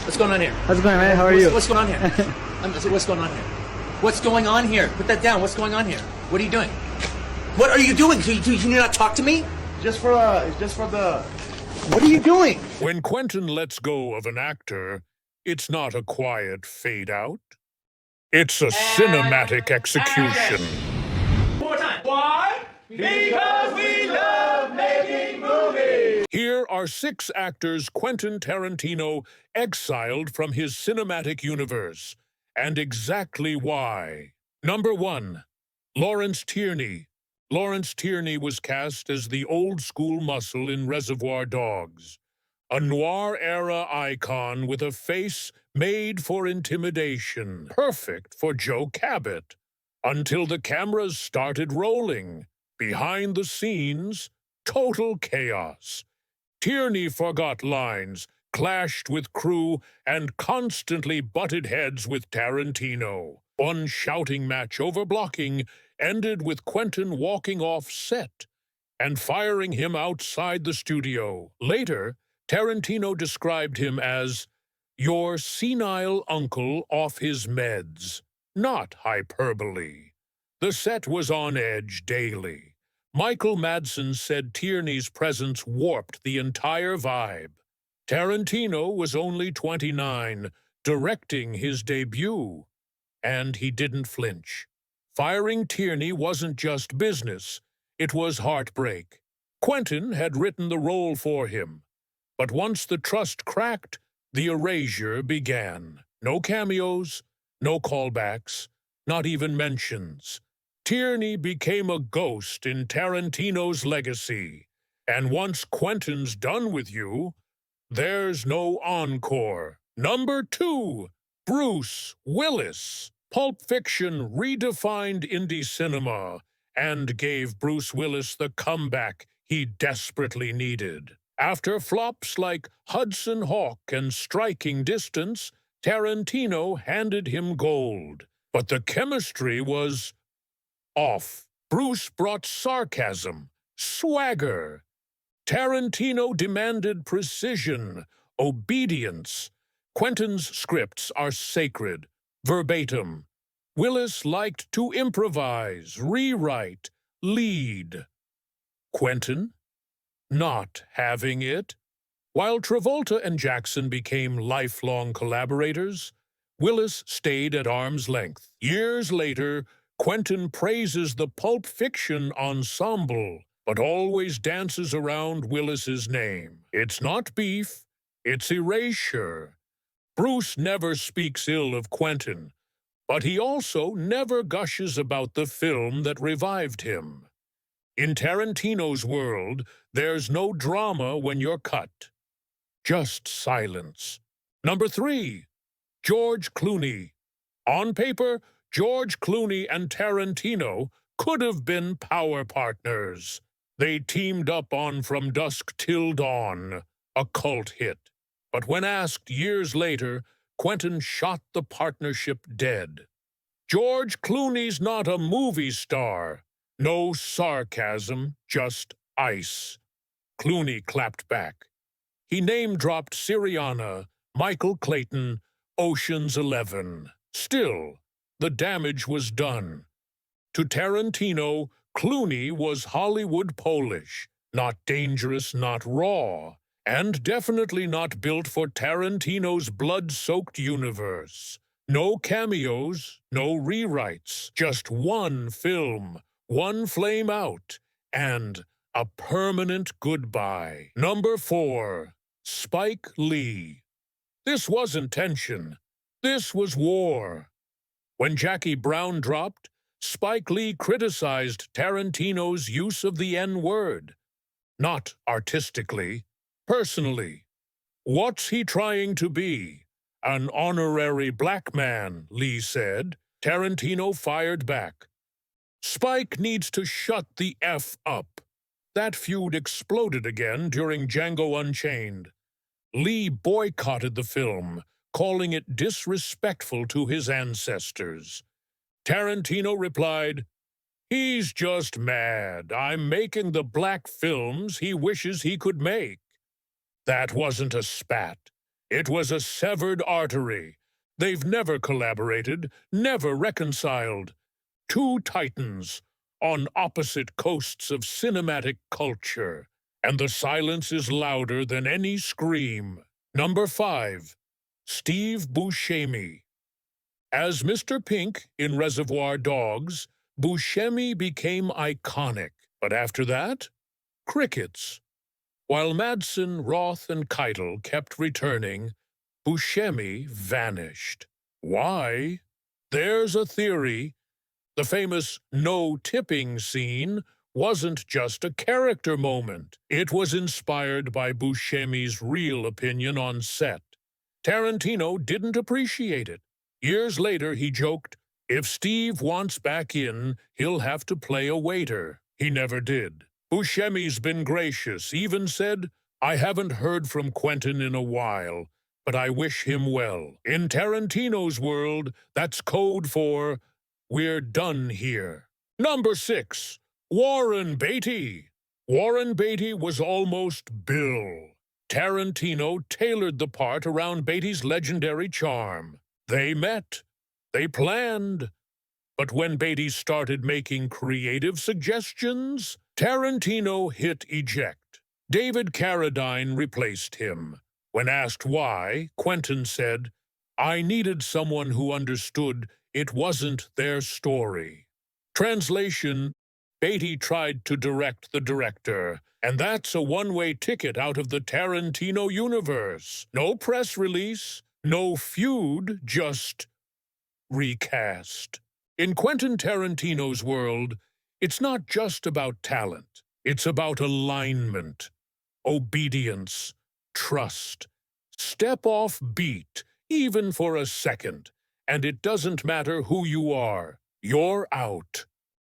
What's going on here? How's it going, man? How are you? What's going on here? What's going on here? What's going on here? Put that down. What's going on here? What are you doing? What are you doing? Can you not talk to me? Just for the... What are you doing? When Quentin lets go of an actor, it's not a quiet fade out. It's a cinematic execution. One more time. Why? Because we love making movies. Here are 6 actors Quentin Tarantino exiled from his cinematic universe, and exactly why. Number 1, Lawrence Tierney. Lawrence Tierney was cast as the old-school muscle in Reservoir Dogs, a noir-era icon with a face made for intimidation, perfect for Joe Cabot, until the cameras started rolling. Behind the scenes, total chaos. Tierney forgot lines, clashed with crew, and constantly butted heads with Tarantino. One shouting match over blocking ended with Quentin walking off set and firing him outside the studio. Later, Tarantino described him as your senile uncle off his meds, not hyperbole. The set was on edge daily. Michael Madsen said Tierney's presence warped the entire vibe. Tarantino was only 29, directing his debut, and he didn't flinch. Firing Tierney wasn't just business, it was heartbreak. Quentin had written the role for him, but once the trust cracked, the erasure began. No cameos, no callbacks, not even mentions. Tierney became a ghost in Tarantino's legacy, and once Quentin's done with you, there's no encore. Number 2, Bruce Willis. Pulp Fiction redefined indie cinema and gave Bruce Willis the comeback he desperately needed. After flops like Hudson Hawk and Striking Distance, Tarantino handed him gold. But the chemistry was off. Bruce brought sarcasm, swagger. Tarantino demanded precision, obedience. Quentin's scripts are sacred, verbatim. Willis liked to improvise, rewrite, lead. Quentin? Not having it. While Travolta and Jackson became lifelong collaborators, Willis stayed at arm's length. Years later, Quentin praises the Pulp Fiction ensemble, but always dances around Willis's name. It's not beef, it's erasure. Bruce never speaks ill of Quentin, but he also never gushes about the film that revived him. In Tarantino's world, there's no drama when you're cut. Just silence. Number 3, George Clooney. On paper, George Clooney and Tarantino could have been power partners. They teamed up on From Dusk Till Dawn, a cult hit. But when asked years later, Quentin shot the partnership dead. George Clooney's not a movie star. No sarcasm, just ice. Clooney clapped back. He name-dropped Syriana, Michael Clayton, Ocean's 11. Still, the damage was done. To Tarantino, Clooney was Hollywood Polish, not dangerous, not raw, and definitely not built for Tarantino's blood-soaked universe. No cameos, no rewrites, just one film, one flame out, and a permanent goodbye. Number 4, Spike Lee. This wasn't tension. This was war. When Jackie Brown dropped, Spike Lee criticized Tarantino's use of the N-word. Not artistically, personally. What's he trying to be? An honorary black man, Lee said. Tarantino fired back. Spike needs to shut the F up. That feud exploded again during Django Unchained. Lee boycotted the film, calling it disrespectful to his ancestors. Tarantino replied, "He's just mad. I'm making the black films he wishes he could make." That wasn't a spat. It was a severed artery. They've never collaborated, never reconciled. Two titans on opposite coasts of cinematic culture, and the silence is louder than any scream. Number 5. Steve Buscemi. As Mr. Pink in Reservoir Dogs, Buscemi became iconic. But after that, crickets. While Madsen, Roth, and Keitel kept returning, Buscemi vanished. Why? There's a theory. The famous no-tipping scene wasn't just a character moment. It was inspired by Buscemi's real opinion on set. Tarantino didn't appreciate it. Years later, he joked, "If Steve wants back in, he'll have to play a waiter." He never did. Buscemi's been gracious, even said, "I haven't heard from Quentin in a while, but I wish him well." In Tarantino's world, that's code for, "We're done here." Number 6. Warren Beatty. Warren Beatty was almost Bill. Tarantino tailored the part around Beatty's legendary charm. They met. They planned. But when Beatty started making creative suggestions, Tarantino hit eject. David Carradine replaced him. When asked why, Quentin said, "I needed someone who understood it wasn't their story." Translation: Beatty tried to direct the director, and that's a one-way ticket out of the Tarantino universe. No press release, no feud, just recast. In Quentin Tarantino's world, it's not just about talent. It's about alignment, obedience, trust. Step off beat, even for a second, and it doesn't matter who you are. You're out.